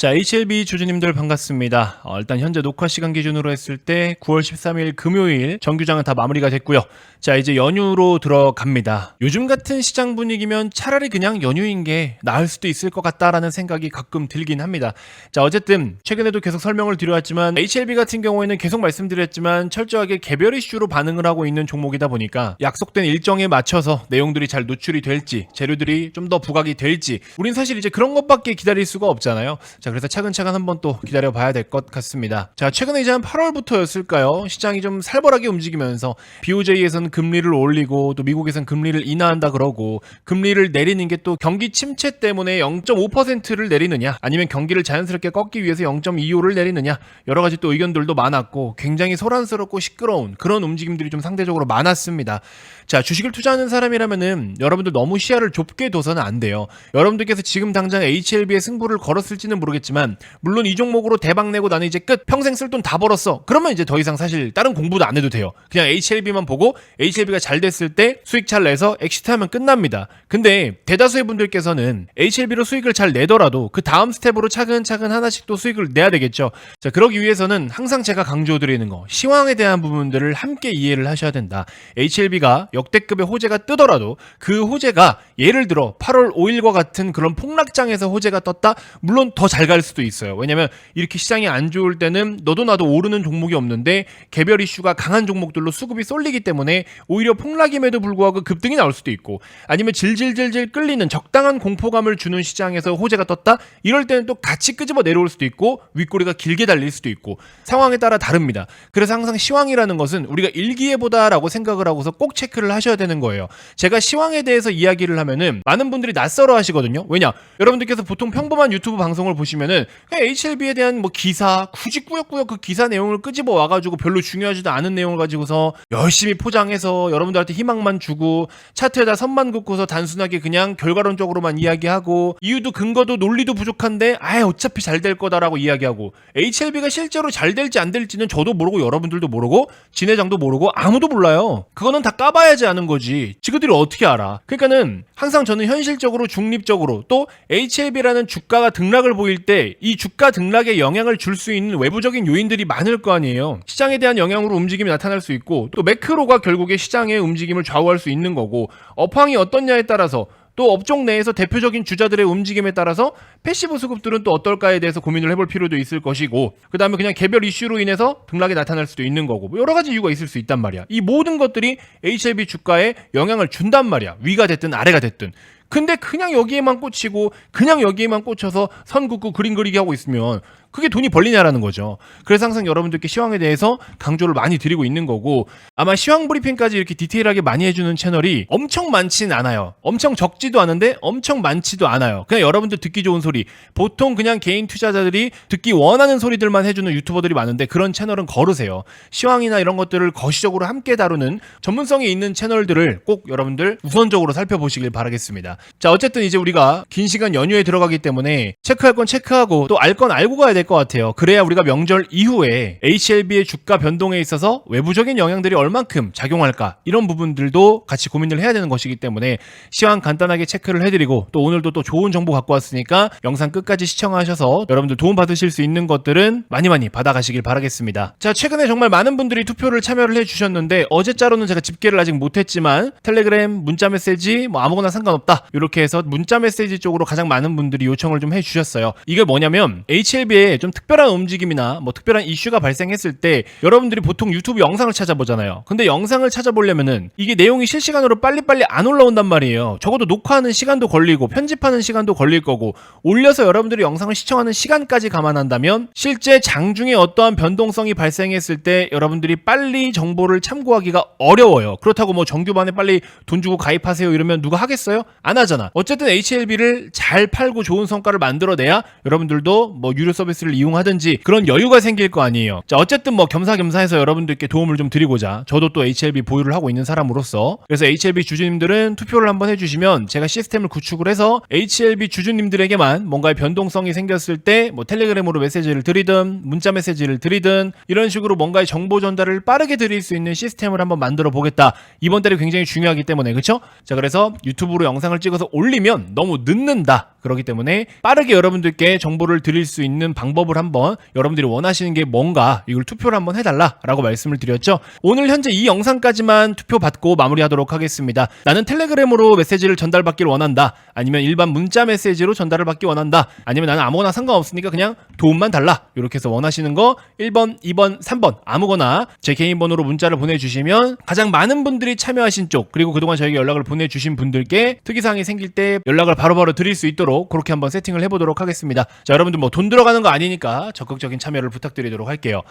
자, HLB 주주님들 반갑습니다. 일단 현재 녹화 시간 기준으로 했을 때 9월 13일 금요일 정규장은 다 마무리가 됐고요. 자, 이제 연휴로 들어갑니다. 요즘 같은 시장 분위기면 차라리 그냥 연휴인 게 나을 수도 있을 것 같다라는 생각이 가끔 들긴 합니다. 자, 어쨌든 최근에도 계속 설명을 드려왔지만 HLB 같은 경우에는 계속 말씀드렸지만 철저하게 개별 이슈로 반응을 하고 있는 종목이다 보니까 약속된 일정에 맞춰서 내용들이 잘 노출이 될지 재료들이 좀 더 부각이 될지 우린 사실 이제 그런 것밖에 기다릴 수가 없잖아요. 자, 그래서 차근차근 한번 또 기다려 봐야 될 것 같습니다. 자, 최근에 이제 한 8월부터였을까요? 시장이 좀 살벌하게 움직이면서 BOJ에서는 금리를 올리고 또 미국에서는 금리를 인하한다 그러고 금리를 내리는 게 또 경기 침체 때문에 0.5%를 내리느냐 아니면 경기를 자연스럽게 꺾기 위해서 0.25를 내리느냐 여러 가지 또 의견들도 많았고 굉장히 소란스럽고 시끄러운 그런 움직임들이 좀 상대적으로 많았습니다. 자, 주식을 투자하는 사람이라면은 여러분들 너무 시야를 좁게 둬서는 안 돼요. 여러분들께서 지금 당장 HLB의 승부를 걸었을지는 모르겠지만 물론 이 종목으로 대박 내고 나는 이제 끝 평생 쓸 돈 다 벌었어 그러면 이제 더 이상 사실 다른 공부도 안 해도 돼요. 그냥 HLB만 보고 HLB가 잘 됐을 때 수익 잘 내서 엑시트하면 끝납니다. 근데 대다수의 분들께서는 HLB로 수익을 잘 내더라도 그 다음 스텝으로 차근차근 하나씩 또 수익을 내야 되겠죠. 자, 그러기 위해서는 항상 제가 강조드리는 거 시황에 대한 부분들을 함께 이해를 하셔야 된다. HLB가 역대급의 호재가 뜨더라도 그 호재가 예를 들어 8월 5일과 같은 그런 폭락장에서 호재가 떴다? 물론 더 잘 갈 수도 있어요. 왜냐면 이렇게 시장이 안 좋을 때는 너도 나도 오르는 종목이 없는데 개별 이슈가 강한 종목들로 수급이 쏠리기 때문에 오히려 폭락임에도 불구하고 급등이 나올 수도 있고 아니면 질질질질 끌리는 적당한 공포감을 주는 시장에서 호재가 떴다? 이럴 때는 또 같이 끄집어 내려올 수도 있고 윗꼬리가 길게 달릴 수도 있고 상황에 따라 다릅니다. 그래서 항상 시황이라는 것은 우리가 일기예보다라고 생각을 하고서 꼭 체크를 하셔야 되는 거예요. 제가 시황에 대해서 이야기를 하면은 많은 분들이 낯설어 하시거든요. 왜냐? 여러분들께서 보통 평범한 유튜브 방송을 보시면은 그냥 HLB에 대한 뭐 기사 굳이 꾸역꾸역 그 기사 내용을 끄집어 와가지고 별로 중요하지도 않은 내용을 가지고서 열심히 포장해서 여러분들한테 희망만 주고 차트에다 선만 긋고서 단순하게 그냥 결과론적으로만 이야기하고 이유도 근거도 논리도 부족한데 어차피 잘 될 거다라고 이야기하고 HLB가 실제로 잘 될지 안 될지는 저도 모르고 여러분들도 모르고 진회장도 모르고 아무도 몰라요. 그거는 다 까봐야지 아는 거지. 지그들이 어떻게 알아? 그러니까는 항상 저는 현실적으로 중립적으로 또 HLB라는 주가가 등락을 보일 때 이 주가 등락에 영향을 줄 수 있는 외부적인 요인들이 많을 거 아니에요. 시장에 대한 영향으로 움직임이 나타날 수 있고 또 매크로가 결국에 시장의 움직임을 좌우할 수 있는 거고 업황이 어떻냐에 따라서 또 업종 내에서 대표적인 주자들의 움직임에 따라서 패시브 수급들은 또 어떨까에 대해서 고민을 해볼 필요도 있을 것이고 그 다음에 그냥 개별 이슈로 인해서 등락이 나타날 수도 있는 거고 뭐 여러 가지 이유가 있을 수 있단 말이야. 이 모든 것들이 HLB 주가에 영향을 준단 말이야. 위가 됐든 아래가 됐든. 근데 그냥 여기에만 꽂히고 그냥 여기에만 꽂혀서 선 긋고 그림 그리기 하고 있으면 그게 돈이 벌리냐라는 거죠. 그래서 항상 여러분들께 시황에 대해서 강조를 많이 드리고 있는 거고 아마 시황 브리핑까지 이렇게 디테일하게 많이 해주는 채널이 엄청 많진 않아요. 엄청 적지도 않은데 엄청 많지도 않아요. 그냥 여러분들 듣기 좋은 소리 보통 그냥 개인 투자자들이 듣기 원하는 소리들만 해주는 유튜버들이 많은데 그런 채널은 거르세요. 시황이나 이런 것들을 거시적으로 함께 다루는 전문성이 있는 채널들을 꼭 여러분들 우선적으로 살펴보시길 바라겠습니다. 자, 어쨌든 이제 우리가 긴 시간 연휴에 들어가기 때문에 체크할 건 체크하고 또 알 건 알고 가야 될 것 같아요. 그래야 우리가 명절 이후에 HLB의 주가 변동에 있어서 외부적인 영향들이 얼만큼 작용할까 이런 부분들도 같이 고민을 해야 되는 것이기 때문에 시황 간단하게 체크를 해드리고 또 오늘도 또 좋은 정보 갖고 왔으니까 영상 끝까지 시청하셔서 여러분들 도움 받으실 수 있는 것들은 많이 바다가시길 바라겠습니다. 자, 최근에 정말 많은 분들이 투표를 참여를 해주셨는데 어제자로는 제가 집계를 아직 못했지만 텔레그램 문자 메시지 뭐 아무거나 상관없다 이렇게 해서 문자 메시지 쪽으로 가장 많은 분들이 요청을 좀 해주셨어요. 이게 뭐냐면 HLB에 좀 특별한 움직임이나 뭐 특별한 이슈가 발생했을 때 여러분들이 보통 유튜브 영상을 찾아보잖아요. 근데 영상을 찾아보려면은 이게 내용이 실시간으로 빨리빨리 안 올라온단 말이에요. 적어도 녹화하는 시간도 걸리고 편집하는 시간도 걸릴 거고 올려서 여러분들이 영상을 시청하는 시간까지 감안한다면 실제 장중에 어떠한 변동성이 발생했을 때 여러분들이 빨리 정보를 참고하기가 어려워요. 그렇다고 뭐 정규반에 빨리 돈 주고 가입하세요 이러면 누가 하겠어요? 안 하잖아. 어쨌든 HLB를 잘 팔고 좋은 성과를 만들어내야 여러분들도 뭐 유료 서비스 서비스를 이용하든지 그런 여유가 생길 거 아니에요. 자, 어쨌든 뭐 겸사겸사해서 여러분들께 도움을 좀 드리고자 저도 또 HLB 보유를 하고 있는 사람으로서, 그래서 HLB 주주님들은 투표를 한번 해주시면 제가 시스템을 구축을 해서 HLB 주주님들에게만 뭔가의 변동성이 생겼을 때 뭐 텔레그램으로 메시지를 드리든 문자 메시지를 드리든 이런 식으로 뭔가의 정보 전달을 빠르게 드릴 수 있는 시스템을 한번 만들어 보겠다. 이번 달이 굉장히 중요하기 때문에, 그쵸? 자, 그래서 유튜브로 영상을 찍어서 올리면 너무 늦는다. 그렇기 때문에 빠르게 여러분들께 정보를 드릴 수 있는 방법을 한번, 여러분들이 원하시는 게 뭔가 이걸 투표를 한번 해달라라고 말씀을 드렸죠. 오늘 현재 이 영상까지만 투표 받고 마무리하도록 하겠습니다. 나는 텔레그램으로 메시지를 전달받기를 원한다, 아니면 일반 문자 메시지로 전달을 받기 원한다, 아니면 나는 아무거나 상관없으니까 그냥 도움만 달라, 이렇게 해서 원하시는 거 1번, 2번, 3번 아무거나 제 개인 번호로 문자를 보내주시면 가장 많은 분들이 참여하신 쪽, 그리고 그동안 저에게 연락을 보내주신 분들께 특이사항이 생길 때 연락을 바로바로 드릴 수 있도록 그렇게 한번 세팅을 해보도록 하겠습니다. 자, 여러분들 뭐 돈 들어가는 거 아니니까 적극적인 참여를 부탁드리도록 할게요.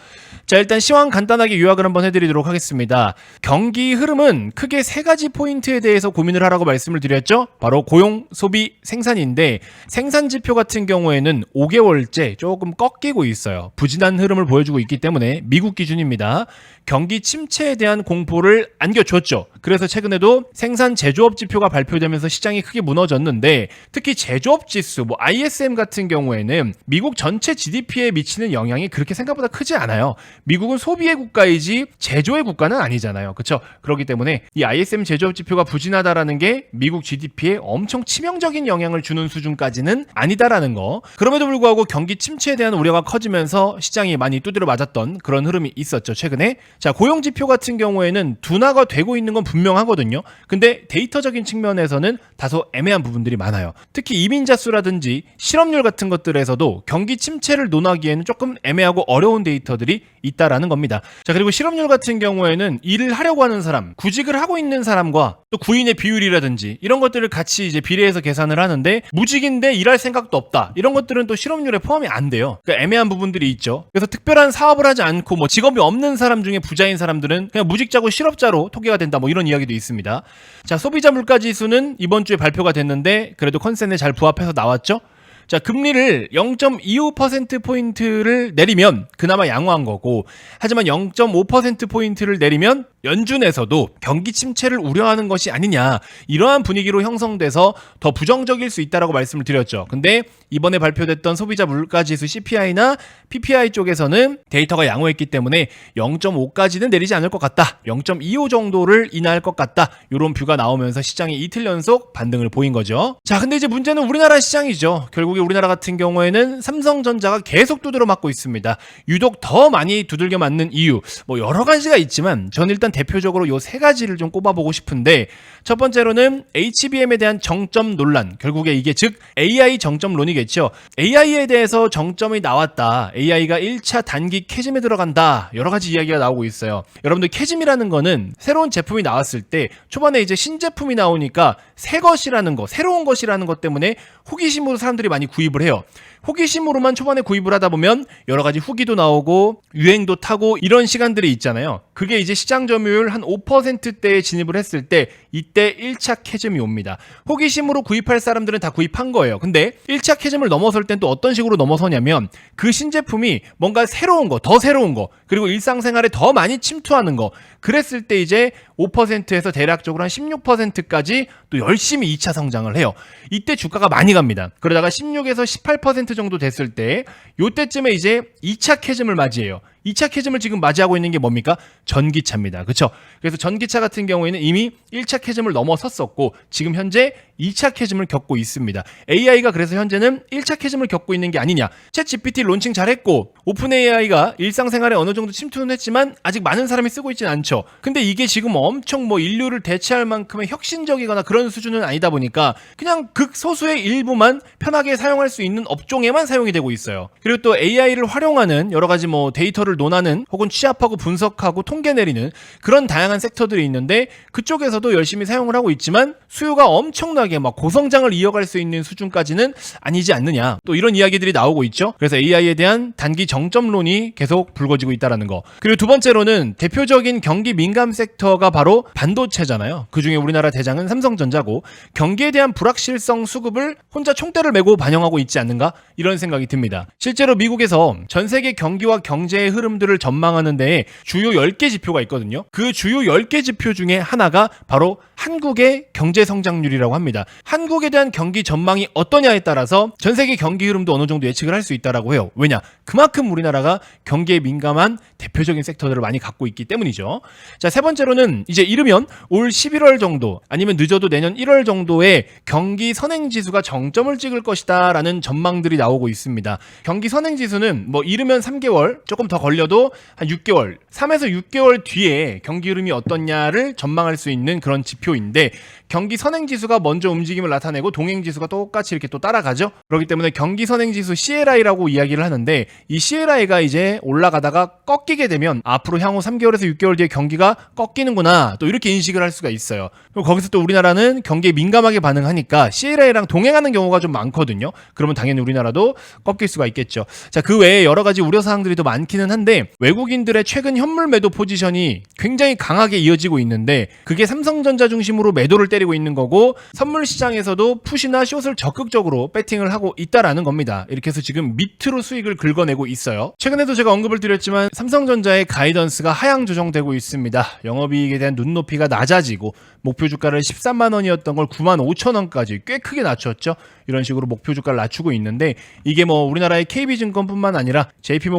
자, 일단 시황 간단하게 요약을 한번 해드리도록 하겠습니다. 경기 흐름은 크게 세 가지 포인트에 대해서 고민을 하라고 말씀을 드렸죠. 바로 고용, 소비, 생산인데, 생산 지표 같은 경우에는 5개월째 조금 꺾이고 있어요. 부진한 흐름을 보여주고 있기 때문에 미국 기준입니다. 경기 침체에 대한 공포를 안겨줬죠. 그래서 최근에도 생산 제조업 지표가 발표되면서 시장이 크게 무너졌는데, 특히 제조업 지수, 뭐 ISM 같은 경우에는 미국 전체 GDP에 미치는 영향이 그렇게 생각보다 크지 않아요. 미국은 소비의 국가이지 제조의 국가는 아니잖아요. 그렇죠? 그렇기 때문에 이 ISM 제조업 지표가 부진하다라는 게 미국 GDP에 엄청 치명적인 영향을 주는 수준까지는 아니다라는 거. 그럼에도 불구하고 경기 침체에 대한 우려가 커지면서 시장이 많이 두드려 맞았던 그런 흐름이 있었죠, 최근에. 자, 고용 지표 같은 경우에는 둔화가 되고 있는 건 분명하거든요. 근데 데이터적인 측면에서는 다소 애매한 부분들이 많아요. 특히 이민자 수라든지 실업률 같은 것들에서도 경기 침체를 논하기에는 조금 애매하고 어려운 데이터들이 있다라는 겁니다. 자, 그리고 실업률 같은 경우에는 일을 하려고 하는 사람, 구직을 하고 있는 사람과 또 구인의 비율이라든지 이런 것들을 같이 이제 비례해서 계산을 하는데, 무직인데 일할 생각도 없다, 이런 것들은 또 실업률에 포함이 안 돼요. 그러니까 애매한 부분들이 있죠. 그래서 특별한 사업을 하지 않고 뭐 직업이 없는 사람 중에 부자인 사람들은 그냥 무직자고 실업자로 토계가 된다, 뭐 이런 이야기도 있습니다. 자, 소비자 물가지수는 이번 주에 발표가 됐는데 그래도 컨센에 잘 부합해서 나왔죠. 자, 금리를 0.25%포인트를 내리면 그나마 양호한 거고, 하지만 0.5%포인트를 내리면 연준에서도 경기 침체를 우려하는 것이 아니냐, 이러한 분위기로 형성돼서 더 부정적일 수 있다라고 말씀을 드렸죠. 근데 이번에 발표됐던 소비자 물가지수 CPI나 PPI 쪽에서는 데이터가 양호했기 때문에 0.5까지는 내리지 않을 것 같다, 0.25 정도를 인하할 것 같다, 이런 뷰가 나오면서 시장이 이틀 연속 반등을 보인 거죠. 자, 근데 이제 문제는 우리나라 시장이죠. 결국에 우리나라 같은 경우에는 삼성전자가 계속 두드려 맞고 있습니다. 유독 더 많이 두들겨 맞는 이유, 뭐 여러 가지가 있지만 저는 일단 대표적으로 요 세 가지를 좀 꼽아보고 싶은데, 첫 번째로는 HBM에 대한 정점 논란, 결국에 이게 즉 AI 정점론이겠죠. AI에 대해서 정점이 나왔다, AI가 1차 단기 캐즘에 들어간다, 여러 가지 이야기가 나오고 있어요. 여러분들 캐즘이라는 거는 새로운 제품이 나왔을 때 초반에 이제 신제품이 나오니까 새 것이라는 거, 새로운 것이라는 것 때문에 호기심으로 사람들이 많이 구입을 해요. 호기심으로만 초반에 구입을 하다 보면 여러 가지 후기도 나오고 유행도 타고 이런 시간들이 있잖아요. 그게 이제 시장 점유율 한 5%대에 진입을 했을 때 이때 1차 캐즘이 옵니다. 호기심으로 구입할 사람들은 다 구입한 거예요. 근데 1차 캐즘을 넘어설 땐 또 어떤 식으로 넘어서냐면, 그 신제품이 뭔가 새로운 거, 더 새로운 거, 그리고 일상생활에 더 많이 침투하는 거, 그랬을 때 이제 5%에서 대략적으로 한 16%까지 또 열심히 2차 성장을 해요. 이때 주가가 많이 갑니다. 그러다가 16에서 18% 정도 됐을 때 요때쯤에 이제 2차 캐즘을 맞이해요. 2차 캐즘을 지금 맞이하고 있는 게 뭡니까? 전기차입니다. 그렇죠? 그래서 전기차 같은 경우에는 이미 1차 캐즘을 넘어섰었고 지금 현재 2차 캐즘을 겪고 있습니다. AI가 그래서 현재는 1차 캐즘을 겪고 있는 게 아니냐. 챗 GPT 론칭 잘했고 오픈 AI가 일상생활에 어느 정도 침투는 했지만 아직 많은 사람이 쓰고 있지는 않죠. 근데 이게 지금 엄청 뭐 인류를 대체할 만큼의 혁신적이거나 그런 수준은 아니다 보니까 그냥 극소수의 일부만 편하게 사용할 수 있는 업종에만 사용이 되고 있어요. 그리고 또 AI를 활용하는 여러 가지 뭐 데이터를 이슈를 논하는 혹은 취합하고 분석하고 통계 내리는 그런 다양한 섹터들이 있는데 그쪽에서도 열심히 사용을 하고 있지만 수요가 엄청나게 막 고성장을 이어갈 수 있는 수준까지는 아니지 않느냐. 또 이런 이야기들이 나오고 있죠. 그래서 AI에 대한 단기 정점론이 계속 불거지고 있다는 거. 그리고 두 번째로는 대표적인 경기 민감 섹터가 바로 반도체잖아요. 그중에 우리나라 대장은 삼성전자고 경기에 대한 불확실성 수급을 혼자 총대를 메고 반영하고 있지 않는가? 이런 생각이 듭니다. 실제로 미국에서 전 세계 경기와 경제의 흐름들을 전망하는 데에 주요 10개 지표가 있거든요. 그 주요 10개 지표 중에 하나가 바로 한국의 경제 성장률이라고 합니다. 한국에 대한 경기 전망이 어떠냐에 따라서 전 세계 경기 흐름도 어느 정도 예측을 할 수 있다라고 해요. 왜냐? 그만큼 우리나라가 경기에 민감한 대표적인 섹터들을 많이 갖고 있기 때문이죠. 자, 세 번째로는 이제 이르면 올 11월 정도 아니면 늦어도 내년 1월 정도에 경기 선행지수가 정점을 찍을 것이다 라는 전망들이 나오고 있습니다. 경기 선행지수는 뭐 이르면 3개월 조금 더 걸려도 한 6개월 3에서 6개월 뒤에 경기 흐름이 어떻냐를 전망할 수 있는 그런 지표인데 경기 선행지수가 먼저 움직임을 나타내고 동행지수가 똑같이 이렇게 또 따라가죠. 그렇기 때문에 경기 선행지수 CLI라고 이야기를 하는데 이 CLI가 이제 올라가다가 꺾이게 되면 앞으로 향후 3개월에서 6개월 뒤에 경기가 꺾이는구나 또 이렇게 인식을 할 수가 있어요. 그리고 거기서 또 우리나라는 경기에 민감하게 반응하니까 CLI랑 동행하는 경우가 좀 많거든요. 그러면 당연히 우리나라도 꺾일 수가 있겠죠. 자, 그 외에 여러 가지 우려사항들이 더 많기는 한데 외국인들의 최근 현물 매도 포지션이 굉장히 강하게 이어지고 있는데 그게 삼성전자 중심으로 매도를 때리고 있는 거고 선물 시장에서도 풋이나 숏을 적극적으로 배팅을 하고 있다라는 겁니다. 이렇게 해서 지금 밑으로 수익을 긁어내고 있어요. 최근에도 제가 언급을 드렸지만 삼성전자의 가이던스가 하향 조정되고 있습니다. 영업이익에 대한 눈높이가 낮아지고 목표 주가를 13만 원이었던 걸 9만 5천 원까지 꽤 크게 낮췄죠. 이런 식으로 목표 주가를 낮추고 있는데 이게 뭐 우리나라의 KB증권뿐만 아니라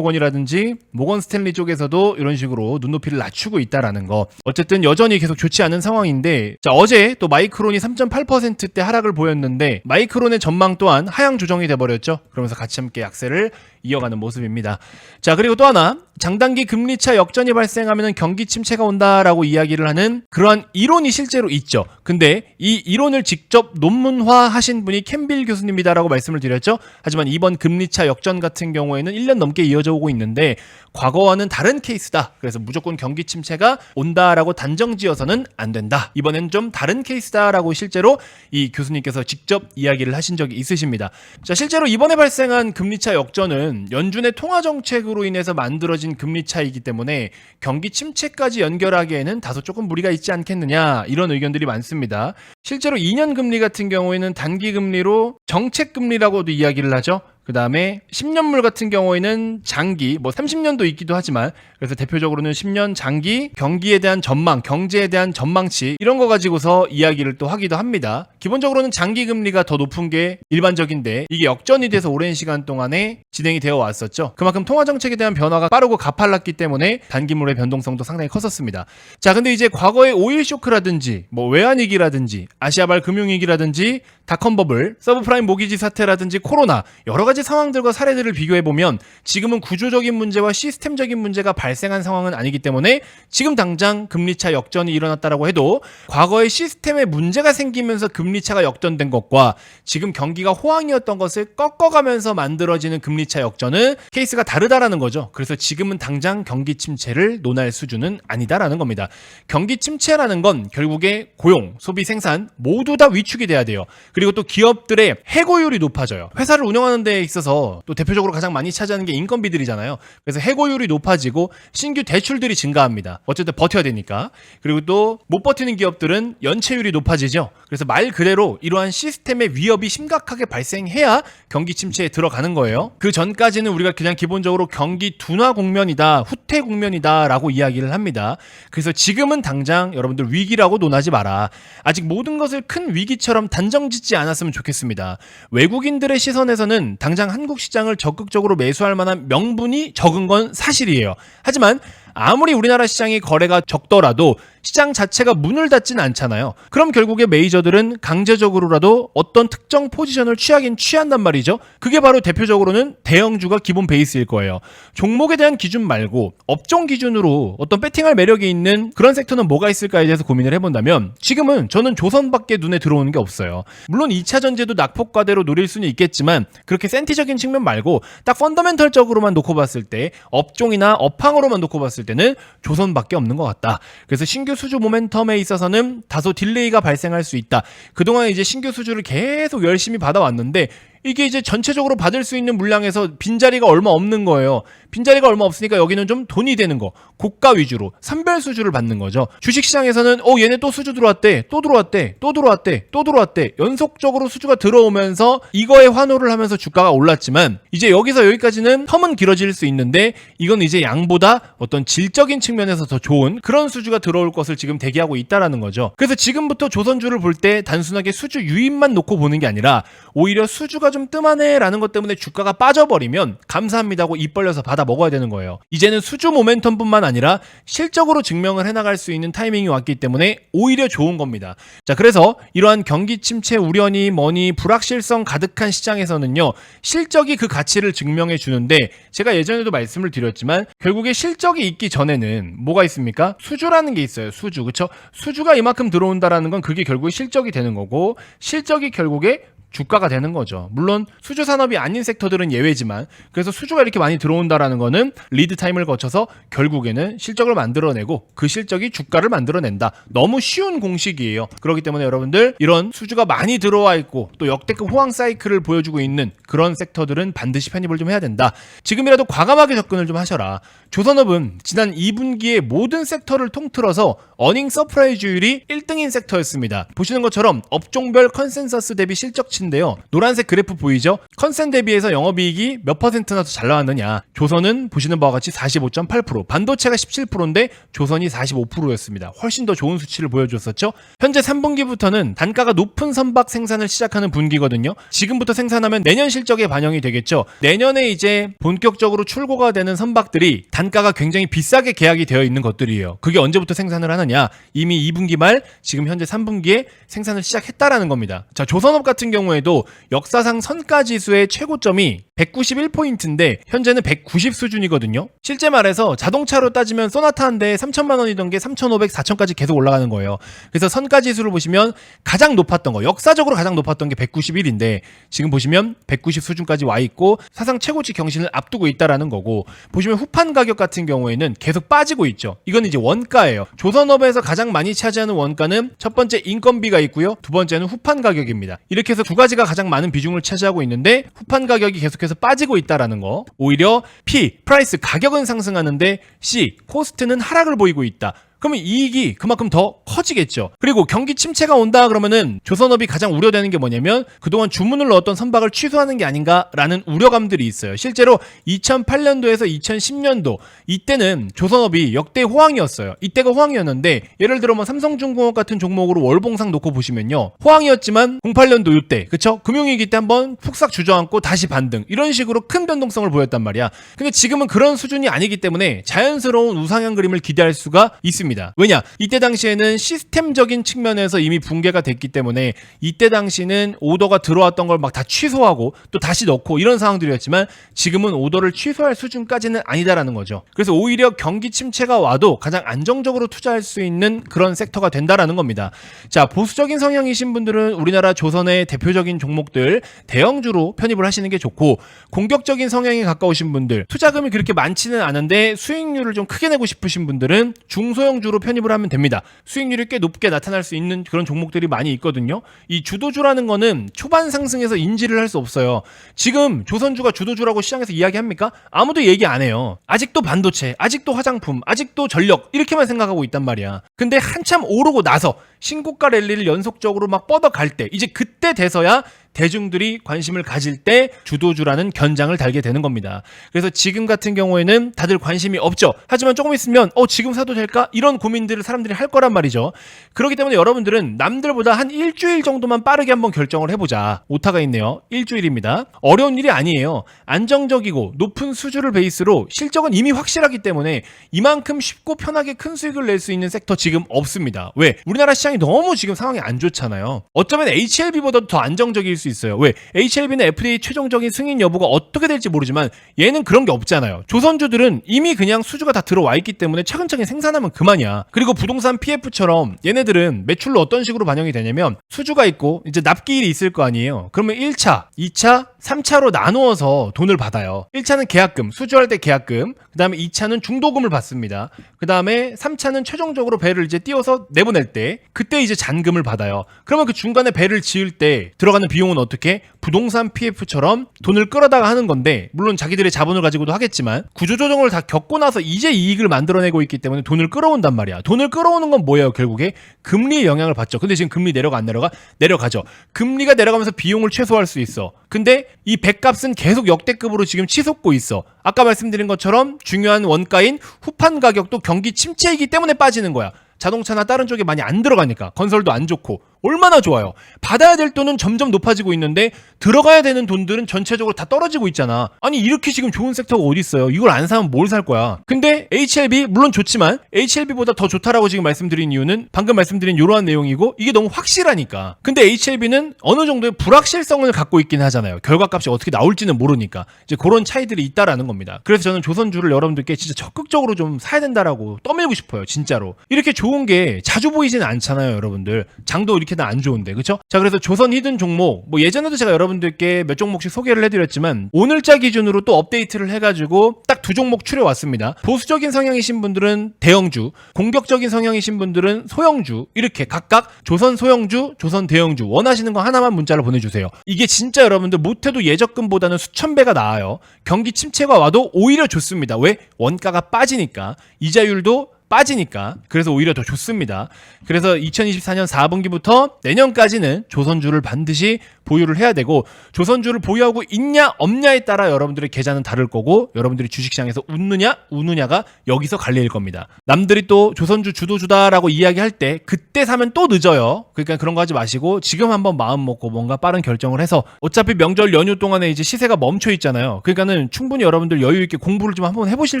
JP모건이라든지 모건스탠리 쪽에서도 이런 식으로 눈높이를 낮추고 있다라는 거. 어쨌든 여전히 계속 좋지 않은 상황인데 자, 어제 또 마이크론이 3.8%대 하락을 보였는데 마이크론의 전망 또한 하향 조정이 돼버렸죠. 그러면서 같이 함께 약세를 이어가는 모습입니다. 자, 그리고 또 하나 장단기 금리차 역전이 발생하면 경기 침체가 온다라고 이야기를 하는 그러한 이론이 실제로 있죠. 근데 이 이론을 직접 논문화하신 분이 캠빌 교수님이다라고 말씀을 드렸죠. 하지만 이번 금리차 역전 같은 경우에는 1년 넘게 이어져 오고 있는데 과거와는 다른 케이스다. 그래서 무조건 경기 침체가 온다라고 단정지어서는 안 된다. 이번엔 좀 다른 케이스다라고 실제로 이 교수님께서 직접 이야기를 하신 적이 있으십니다. 자, 실제로 이번에 발생한 금리차 역전은 연준의 통화정책으로 인해서 만들어진 금리차이기 때문에 경기 침체까지 연결하기에는 다소 조금 무리가 있지 않겠느냐 이런 의견들이 많습니다. 실제로 2년 금리 같은 경우에는 단기 금리로 정책 금리라고도 이야기를 하죠. 그 다음에 10년물 같은 경우에는 장기, 뭐 30년도 있기도 하지만 그래서 대표적으로는 10년 장기 경기에 대한 전망, 경제에 대한 전망치 이런 거 가지고서 이야기를 또 하기도 합니다. 기본적으로는 장기 금리가 더 높은 게 일반적인데 이게 역전이 돼서 오랜 시간 동안에 진행이 되어 왔었죠. 그만큼 통화정책에 대한 변화가 빠르고 가팔랐기 때문에 단기물의 변동성도 상당히 컸었습니다. 자, 근데 이제 과거의 오일 쇼크라든지 뭐 외환위기라든지 아시아발 금융위기라든지 닷컴버블, 서브프라임 모기지 사태라든지 코로나 여러 가지 상황들과 사례들을 비교해보면 지금은 구조적인 문제와 시스템적인 문제가 발생한 상황은 아니기 때문에 지금 당장 금리차 역전이 일어났다라고 해도 과거의 시스템에 문제가 생기면서 금리차가 역전된 것과 지금 경기가 호황이었던 것을 꺾어가면서 만들어지는 금리차 역전은 케이스가 다르다라는 거죠. 그래서 지금은 당장 경기 침체를 논할 수준은 아니다라는 겁니다. 경기 침체라는 건 결국에 고용, 소비, 생산 모두 다 위축이 돼야 돼요. 그리고 또 기업들의 해고율이 높아져요. 회사를 운영하는 데 있어서 또 대표적으로 가장 많이 차지하는 게 인건비들이잖아요. 그래서 해고율이 높아지고 신규 대출들이 증가합니다. 어쨌든 버텨야 되니까. 그리고 또 못 버티는 기업들은 연체율이 높아지죠. 그래서 말 그대로 이러한 시스템의 위협이 심각하게 발생해야 경기 침체에 들어가는 거예요. 그 전까지는 우리가 그냥 기본적으로 경기 둔화 국면이다, 후퇴 국면이다 라고 이야기를 합니다. 그래서 지금은 당장 여러분들 위기라고 논하지 마라. 아직 모든 것을 큰 위기처럼 단정짓지 않았으면 좋겠습니다. 외국인들의 시선에서는 당장 한국 시장을 적극적으로 매수할 만한 명분이 적은 건 사실이에요. 하지만 아무리 우리나라 시장이 거래가 적더라도 시장 자체가 문을 닫진 않잖아요. 그럼 결국에 메이저들은 강제적으로라도 어떤 특정 포지션을 취하긴 취한단 말이죠. 그게 바로 대표적으로는 대형주가 기본 베이스일 거예요. 종목에 대한 기준 말고 업종 기준으로 어떤 배팅할 매력이 있는 그런 섹터는 뭐가 있을까에 대해서 고민을 해본다면 지금은 저는 조선밖에 눈에 들어오는 게 없어요. 물론 2차 전지도 낙폭과대로 노릴 수는 있겠지만 그렇게 센티적인 측면 말고 딱 펀더멘털적으로만 놓고 봤을 때 업종이나 업황으로만 놓고 봤을 때는 조선밖에 없는 것 같다. 그래서 신규 수주 모멘텀에 있어서는 다소 딜레이가 발생할 수 있다. 그동안 이제 신규 수주를 계속 열심히 받아왔는데 이게 이제 전체적으로 받을 수 있는 물량에서 빈자리가 얼마 없는 거예요. 빈자리가 얼마 없으니까 여기는 좀 돈이 되는 거. 고가 위주로 선별 수주를 받는 거죠. 주식시장에서는 얘네 또 수주 들어왔대. 또 들어왔대. 또 들어왔대. 또 들어왔대. 연속적으로 수주가 들어오면서 이거에 환호를 하면서 주가가 올랐지만 이제 여기서 여기까지는 텀은 길어질 수 있는데 이건 이제 양보다 어떤 질적인 측면에서 더 좋은 그런 수주가 들어올 것을 지금 대기하고 있다라는 거죠. 그래서 지금부터 조선주를 볼 때 단순하게 수주 유입만 놓고 보는 게 아니라 오히려 수주가 좀 뜸하네 라는 것 때문에 주가가 빠져버리면 감사합니다고 입 벌려서 받아 먹어야 되는 거예요. 이제는 수주 모멘텀뿐만 아니라 실적으로 증명을 해나갈 수 있는 타이밍이 왔기 때문에 오히려 좋은 겁니다. 자, 그래서 이러한 경기 침체 우려니 뭐니 불확실성 가득한 시장에서는요, 실적이 그 가치를 증명해 주는데 제가 예전에도 말씀을 드렸지만 결국에 실적이 있기 전에는 뭐가 있습니까? 수주라는 게 있어요. 수주. 그쵸? 수주가 이만큼 들어온다라는 건 그게 결국에 실적이 되는 거고 실적이 결국에 주가가 되는 거죠. 물론 수주 산업이 아닌 섹터들은 예외지만 그래서 수주가 이렇게 많이 들어온다라는 거는 리드 타임을 거쳐서 결국에는 실적을 만들어내고 그 실적이 주가를 만들어낸다. 너무 쉬운 공식이에요. 그렇기 때문에 여러분들 이런 수주가 많이 들어와 있고 또 역대급 호황 사이클을 보여주고 있는 그런 섹터들은 반드시 편입을 좀 해야 된다. 지금이라도 과감하게 접근을 좀 하셔라. 조선업은 지난 2분기에 모든 섹터를 통틀어서 어닝 서프라이즈율이 1등인 섹터였습니다. 보시는 것처럼 업종별 컨센서스 대비 실적치인데요. 노란색 그래프 보이죠? 컨센 대비해서 영업이익이 몇 퍼센트나 더 잘 나왔느냐. 조선은 보시는 바와 같이 45.8%, 반도체가 17%인데 조선이 45%였습니다. 훨씬 더 좋은 수치를 보여줬었죠. 현재 3분기부터는 단가가 높은 선박 생산을 시작하는 분기거든요. 지금부터 생산하면 내년 실적에 반영이 되겠죠. 내년에 이제 본격적으로 출고가 되는 선박들이 단가가 굉장히 비싸게 계약이 되어 있는 것들이에요. 그게 언제부터 생산을 하느냐? 이미 2분기 말, 지금 현재 3분기에 생산을 시작했다라는 겁니다. 자, 조선업 같은 경우에도 역사상 선가지수의 최고점이 191포인트인데 현재는 190 수준이거든요. 실제 말해서 자동차로 따지면 소나타 한 대에 3천만 원이던 게 3,500, 4천까지 계속 올라가는 거예요. 그래서 선가지수를 보시면 가장 높았던 거, 역사적으로 가장 높았던 게 191인데 지금 보시면 190 수준까지 와 있고 사상 최고치 경신을 앞두고 있다라는 거고, 보시면 후판 가격 같은 경우에는 계속 빠지고 있죠. 이건 이제 원가예요. 조선업에서 가장 많이 차지하는 원가는 첫 번째 인건비가 있고요. 두 번째는 후판 가격입니다. 이렇게 해서 두 가지가 가장 많은 비중을 차지하고 있는데 후판 가격이 계속해서 빠지고 있다라는 거. 오히려 P, 프라이스, 가격은 상승하는데 C, 코스트는 하락을 보이고 있다. 그러면 이익이 그만큼 더 커지겠죠. 그리고 경기 침체가 온다 그러면은 조선업이 가장 우려되는 게 뭐냐면 그동안 주문을 넣었던 선박을 취소하는 게 아닌가라는 우려감들이 있어요. 실제로 2008년도에서 2010년도 이때는 조선업이 역대 호황이었어요. 이때가 호황이었는데 예를 들어 뭐 삼성중공업 같은 종목으로 월봉상 놓고 보시면요, 호황이었지만 08년도 이때 그쵸? 금융위기 때 한번 푹싹 주저앉고 다시 반등, 이런 식으로 큰 변동성을 보였단 말이야. 근데 지금은 그런 수준이 아니기 때문에 자연스러운 우상향 그림을 기대할 수가 있습니다. 왜냐? 이때 당시에는 시스템적인 측면에서 이미 붕괴가 됐기 때문에 이때 당시는 오더가 들어왔던 걸 막 다 취소하고 또 다시 넣고 이런 상황들이었지만 지금은 오더를 취소할 수준까지는 아니다라는 거죠. 그래서 오히려 경기 침체가 와도 가장 안정적으로 투자할 수 있는 그런 섹터가 된다라는 겁니다. 자, 보수적인 성향이신 분들은 우리나라 조선의 대표적인 종목들 대형주로 편입을 하시는 게 좋고, 공격적인 성향에 가까우신 분들, 투자금이 그렇게 많지는 않은데 수익률을 좀 크게 내고 싶으신 분들은 중소형주로 편입을 하면 됩니다. 수익률이 꽤 높게 나타날 수 있는 그런 종목들이 많이 있거든요. 이 주도주라는 거는 초반 상승에서 인지를 할 수 없어요. 지금 조선주가 주도주라고 시장에서 이야기합니까? 아무도 얘기 안 해요. 아직도 반도체, 아직도 화장품, 아직도 전력, 이렇게만 생각하고 있단 말이야. 근데 한참 오르고 나서 신고가 랠리를 연속적으로 막 뻗어갈 때, 이제 그때 돼서야 대중들이 관심을 가질 때 주도주라는 견장을 달게 되는 겁니다. 그래서 지금 같은 경우에는 다들 관심이 없죠. 하지만 조금 있으면 지금 사도 될까? 이런 고민들을 사람들이 할 거란 말이죠. 그렇기 때문에 여러분들은 남들보다 한 일주일 정도만 빠르게 한번 결정을 해보자. 오타가 있네요. 일주일입니다. 어려운 일이 아니에요. 안정적이고 높은 수주를 베이스로 실적은 이미 확실하기 때문에 이만큼 쉽고 편하게 큰 수익을 낼 수 있는 섹터 지금 없습니다. 왜? 우리나라 시장이 너무 지금 상황이 안 좋잖아요. 어쩌면 HLB보다도 더 안정적일 수 있어요. 왜? HLB는 FDA 최종적인 승인 여부가 어떻게 될지 모르지만 얘는 그런 게 없잖아요. 조선주들은 이미 그냥 수주가 다 들어와 있기 때문에 차근차근 생산하면 그만이야. 그리고 부동산 PF처럼 얘네들은 매출로 어떤 식으로 반영이 되냐면 수주가 있고 이제 납기일이 있을 거 아니에요. 그러면 1차, 2차, 3차로 나누어서 돈을 받아요. 1차는 계약금, 수주할 때 계약금, 그 다음에 2차는 중도금을 받습니다. 그 다음에 3차는 최종적으로 배를 이제 띄워서 내보낼 때 그때 이제 잔금을 받아요. 그러면 그 중간에 배를 지을 때 들어가는 비용은 어떻게? 부동산 PF처럼 돈을 끌어다가 하는 건데 물론 자기들의 자본을 가지고도 하겠지만 구조조정을 다 겪고 나서 이제 이익을 만들어내고 있기 때문에 돈을 끌어온단 말이야. 돈을 끌어오는 건 뭐예요? 결국에 금리의 영향을 받죠. 근데 지금 금리 내려가 안 내려가? 내려가죠. 금리가 내려가면서 비용을 최소화할 수 있어. 근데 이 배값은 계속 역대급으로 지금 치솟고 있어. 아까 말씀드린 것처럼 중요한 원가인 후판 가격도 경기 침체이기 때문에 빠지는 거야. 자동차나 다른 쪽에 많이 안 들어가니까. 건설도 안 좋고. 얼마나 좋아요. 받아야 될 돈은 점점 높아지고 있는데 들어가야 되는 돈들은 전체적으로 다 떨어지고 있잖아. 아니 이렇게 지금 좋은 섹터가 어디 있어요. 이걸 안 사면 뭘 살 거야. 근데 HLB 물론 좋지만 HLB보다 더 좋다라고 지금 말씀드린 이유는 방금 말씀드린 이러한 내용이고 이게 너무 확실하니까. 근데 HLB는 어느 정도의 불확실성을 갖고 있긴 하잖아요. 결과값이 어떻게 나올지는 모르니까. 이제 그런 차이들이 있다라는 겁니다. 그래서 저는 조선주를 여러분들께 진짜 적극적으로 좀 사야 된다라고 떠밀고 싶어요. 진짜로. 이렇게 좋은 게 자주 보이지는 않잖아요, 여러분들. 장도 이렇게 안 좋은데, 그쵸? 자, 그래서 조선 히든 종목, 예전에도 제가 여러분들께 몇 종목씩 소개를 해드렸지만 오늘자 기준으로 또 업데이트를 해가지고 딱 두 종목 추려왔습니다. 보수적인 성향이신 분들은 대형주, 공격적인 성향이신 분들은 소형주, 이렇게 각각 조선 소형주, 조선 대형주 원하시는 거 하나만 문자로 보내주세요. 이게 진짜 여러분들 못해도 예적금보다는 수천 배가 나아요. 경기 침체가 와도 오히려 좋습니다. 왜? 원가가 빠지니까. 이자율도 빠지니까. 그래서 오히려 더 좋습니다. 그래서 2024년 4분기부터 내년까지는 조선주를 반드시 보유를 해야 되고 조선주를 보유하고 있냐 없냐에 따라 여러분들의 계좌는 다를 거고 여러분들이 주식시장에서 웃느냐 우느냐가 여기서 갈릴 겁니다. 남들이 또 조선주 주도주다라고 이야기할 때 그때 사면 또 늦어요. 그러니까 그런 거 하지 마시고 지금 한번 마음 먹고 뭔가 빠른 결정을 해서 어차피 명절 연휴 동안에 이제 시세가 멈춰 있잖아요. 그러니까는 충분히 여러분들 여유 있게 공부를 좀 한번 해보실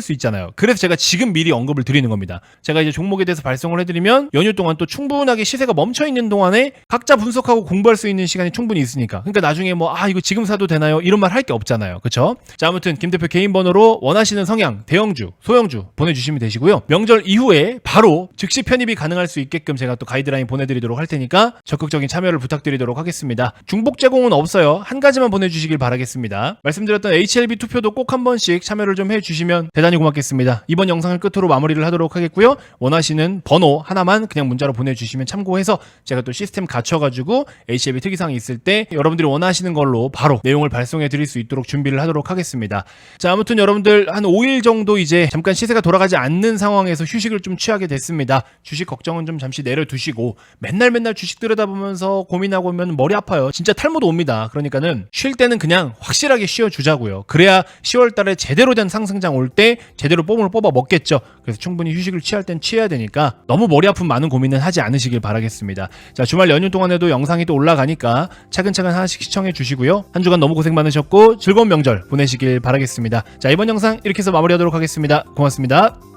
수 있잖아요. 그래서 제가 지금 미리 언급을 드리는 겁니다. 제가 이제 종목에 대해서 발송을 해드리면 연휴 동안 또 충분하게 시세가 멈춰 있는 동안에 각자 분석하고 공부할 수 있는 시간이 충분히 있으니까. 그러니까 나중에 이거 지금 사도 되나요? 이런 말 할 게 없잖아요. 그쵸? 자, 아무튼 김 대표 개인 번호로 원하시는 성향, 대형주, 소형주 보내주시면 되시고요. 명절 이후에 바로 즉시 편입이 가능할 수 있게끔 제가 또 가이드라인 보내드리도록 할 테니까 적극적인 참여를 부탁드리도록 하겠습니다. 중복 제공은 없어요. 한 가지만 보내주시길 바라겠습니다. 말씀드렸던 HLB 투표도 꼭 한 번씩 참여를 좀 해주시면 대단히 고맙겠습니다. 이번 영상을 끝으로 마무리를 하도록 하겠고요. 원하시는 번호 하나만 그냥 문자로 보내주시면 참고해서 제가 또 시스템 갖춰가지고 HLB 특이사항이 있을 때 여러분들이 원하시는 걸로 바로 내용을 발송해 드릴 수 있도록 준비를 하도록 하겠습니다. 자, 아무튼 여러분들 한 5일 정도 이제 잠깐 시세가 돌아가지 않는 상황에서 휴식을 좀 취하게 됐습니다. 주식 걱정은 좀 잠시 내려두시고 맨날 주식 들여다보면서 고민하고 오면 머리 아파요. 진짜 탈모도 옵니다. 그러니까는 쉴 때는 그냥 확실하게 쉬어주자고요. 그래야 10월 달에 제대로 된 상승장 올 때 제대로 뽕을 뽑아 먹겠죠. 그래서 충분히 휴식을 취할 땐 취해야 되니까 너무 머리 아픈 많은 고민은 하지 않으시길 바라겠습니다. 자, 주말 연휴 동안에도 영상이 또 올라가니까 차근차근 하나씩 시청해 주시고요. 한 주간 너무 고생 많으셨고 즐거운 명절 보내시길 바라겠습니다. 자, 이번 영상 이렇게 해서 마무리하도록 하겠습니다. 고맙습니다.